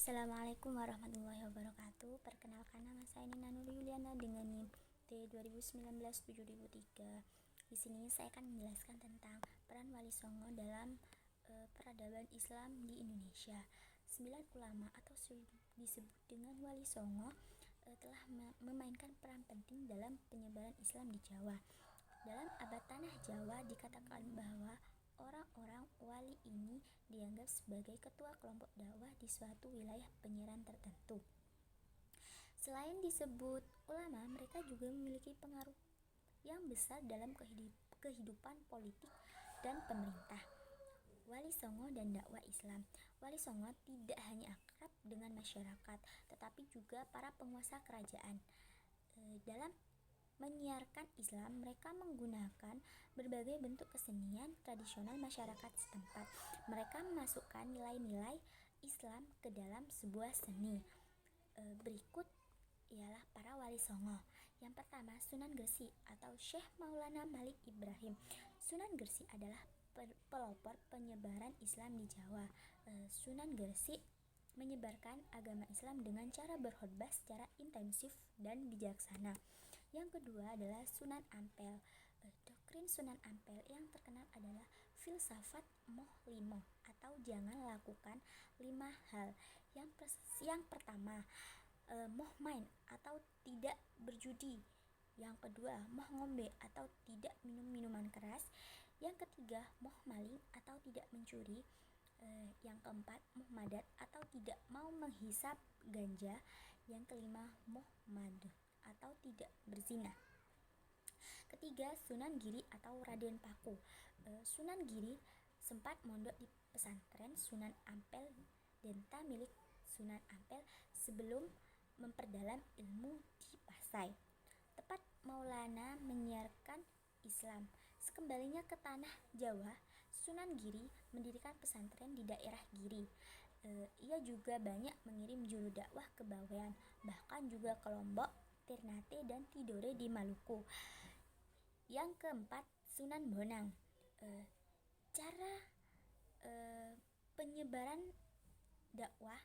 Assalamualaikum warahmatullahi wabarakatuh. Perkenalkan, nama saya Nina Nur Yuliana dengan NIM T2019-7003. Di sini saya akan menjelaskan tentang peran Wali Songo dalam peradaban Islam di Indonesia. 9 ulama atau disebut dengan Wali Songo telah memainkan peran penting dalam penyebaran Islam di Jawa. Dalam abad Tanah Jawa dikatakan bahwa orang-orang wali ini dianggap sebagai ketua kelompok dakwah di suatu wilayah penyiaran tertentu. Selain disebut ulama, mereka juga memiliki pengaruh yang besar dalam kehidupan politik dan pemerintah. Wali Songo dan dakwah Islam. Wali Songo tidak hanya akrab dengan masyarakat, tetapi juga para penguasa kerajaan. Dalam menyiarkan Islam, mereka menggunakan berbagai bentuk kesenian tradisional masyarakat setempat. Mereka memasukkan nilai-nilai Islam ke dalam sebuah seni. Berikut ialah para Wali Songo. Yang pertama, Sunan Gresik atau Syekh Maulana Malik Ibrahim. Sunan Gresik adalah pelopor penyebaran Islam di Jawa. Sunan Gresik menyebarkan agama Islam dengan cara berkhotbah secara intensif dan bijaksana. Yang kedua adalah Sunan Ampel. Doktrin Sunan Ampel yang terkenal adalah filsafat moh limo atau jangan lakukan 5 hal. Yang pertama, moh main atau tidak berjudi. Yang kedua, moh ngombe atau tidak minum minuman keras. Yang ketiga, moh maling atau tidak mencuri. Yang keempat, moh madat atau tidak mau menghisap ganja. Yang kelima, moh madu atau tidak berzina. Ketiga, Sunan Giri atau Raden Paku. Sunan Giri sempat mondok di pesantren Sunan Ampel Denta milik Sunan Ampel sebelum memperdalam ilmu di Pasai. Tepat Maulana menyiarkan Islam. Sekembalinya ke tanah Jawa, Sunan Giri mendirikan pesantren di daerah Giri. Ia juga banyak mengirim juru dakwah ke Bawean, bahkan juga ke Lombok, Ternate, dan Tidore di Maluku. Yang keempat, Sunan Bonang. Cara penyebaran dakwah,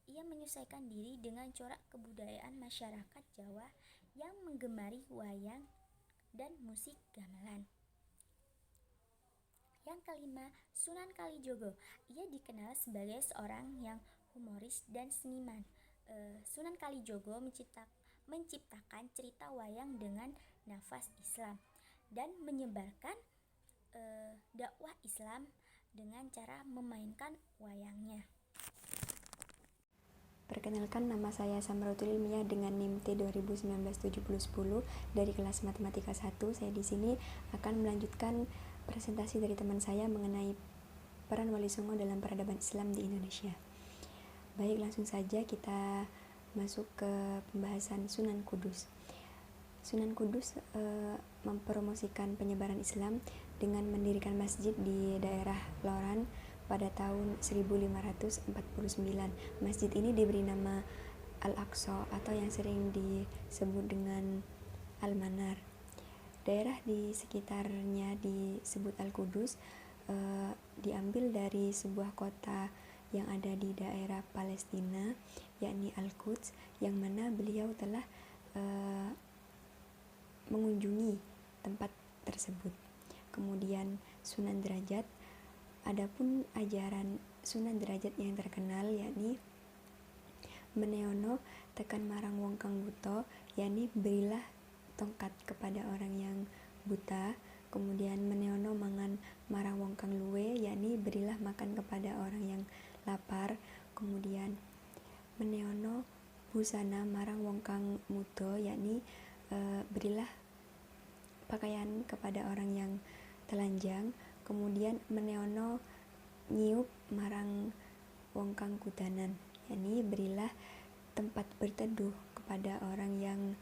ia menyesuaikan diri dengan corak kebudayaan masyarakat Jawa yang menggemari wayang dan musik gamelan. Yang kelima, Sunan Kalijogo. Ia dikenal sebagai seorang yang humoris dan seniman. Sunan Kalijogo menciptakan cerita wayang dengan nafas Islam dan menyebarkan dakwah Islam dengan cara memainkan wayangnya. Perkenalkan, nama saya Samratul Ilmiah dengan NIM T2019-7010 dari kelas Matematika 1. Saya di sini akan melanjutkan presentasi dari teman saya mengenai peran Wali Songo dalam peradaban Islam di Indonesia. Baik, langsung saja kita masuk ke pembahasan Sunan Kudus. Sunan Kudus mempromosikan penyebaran Islam dengan mendirikan masjid di daerah Loran pada tahun 1549. Masjid ini diberi nama Al-Aqsa atau yang sering disebut dengan Al-Manar. Daerah di sekitarnya disebut Al-Qudus, diambil dari sebuah kota yang ada di daerah Palestina, yakni Al-Quds, yang mana beliau telah mengunjungi tempat tersebut. Kemudian Sunan Derajat. Adapun ajaran Sunan Derajat yang terkenal yakni meneono tekan marang wong kang buta, yakni berilah tongkat kepada orang yang buta. Kemudian meneono mangan marang wong kang luwe, yakni berilah makan kepada orang yang lapar. Kemudian meneono busana marang wong kang muda, yakni berilah pakaian kepada orang yang telanjang. Kemudian meneono nyiup marang wong kang kudanan, yakni berilah tempat berteduh kepada orang yang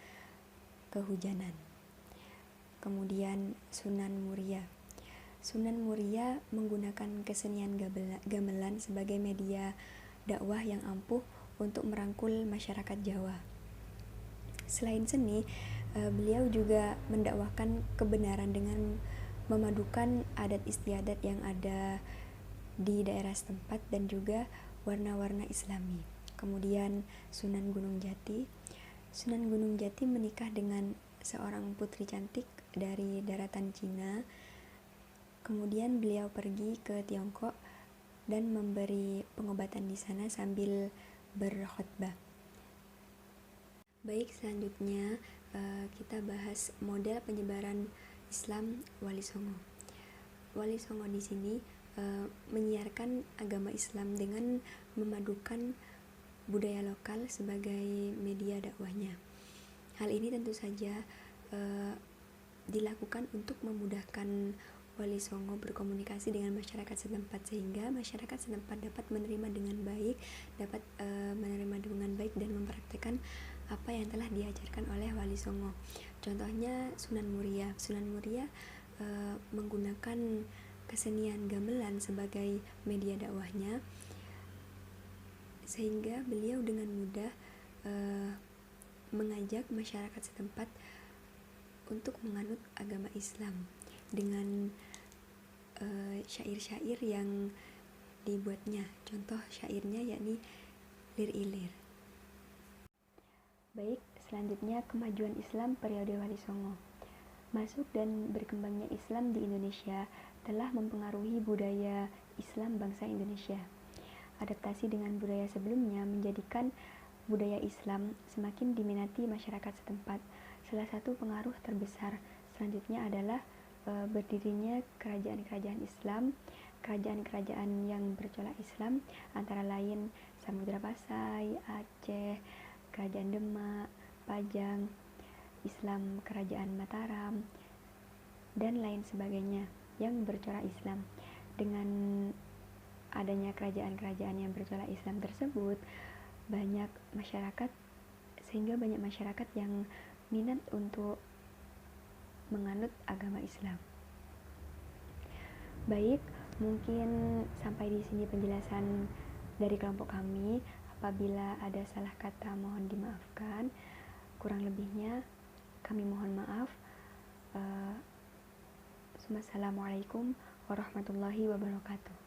kehujanan. Kemudian Sunan Muria. Sunan Muria menggunakan kesenian gamelan sebagai media dakwah yang ampuh untuk merangkul masyarakat Jawa. Selain seni, beliau juga mendakwahkan kebenaran dengan memadukan adat istiadat yang ada di daerah setempat dan juga warna-warna Islami. Kemudian Sunan Gunung Jati. Sunan Gunung Jati menikah dengan seorang putri cantik dari daratan Cina. Kemudian beliau pergi ke Tiongkok dan memberi pengobatan di sana sambil berkhotbah. Baik, selanjutnya kita bahas model penyebaran Islam Wali Songo. Wali Songo di sini menyiarkan agama Islam dengan memadukan budaya lokal sebagai media dakwahnya. Hal ini tentu saja dilakukan untuk memudahkan Wali Songo berkomunikasi dengan masyarakat setempat, sehingga masyarakat setempat dapat menerima dengan baik, dan mempraktikkan apa yang telah diajarkan oleh Wali Songo. Contohnya Sunan Muria. Sunan Muria menggunakan kesenian gamelan sebagai media dakwahnya, sehingga beliau dengan mudah mengajak masyarakat setempat untuk menganut agama Islam dengan syair-syair yang dibuatnya. Contoh syairnya yakni Lir Ilir. Baik, selanjutnya kemajuan Islam periode Wali Songo. Masuk dan berkembangnya Islam di Indonesia telah mempengaruhi budaya Islam bangsa Indonesia. Adaptasi dengan budaya sebelumnya menjadikan budaya Islam semakin diminati masyarakat setempat. Salah satu pengaruh terbesar selanjutnya adalah berdirinya kerajaan-kerajaan Islam, kerajaan-kerajaan yang bercorak Islam, antara lain Samudra Pasai, Aceh, Kerajaan Demak, Pajang, Islam Kerajaan Mataram, dan lain sebagainya yang bercorak Islam. Dengan adanya kerajaan-kerajaan yang bercorak Islam tersebut, banyak masyarakat yang minat untuk menganut agama Islam. Baik, mungkin sampai di sini penjelasan dari kelompok kami. Apabila ada salah kata mohon dimaafkan. Kurang lebihnya kami mohon maaf. Assalamualaikum warahmatullahi wabarakatuh.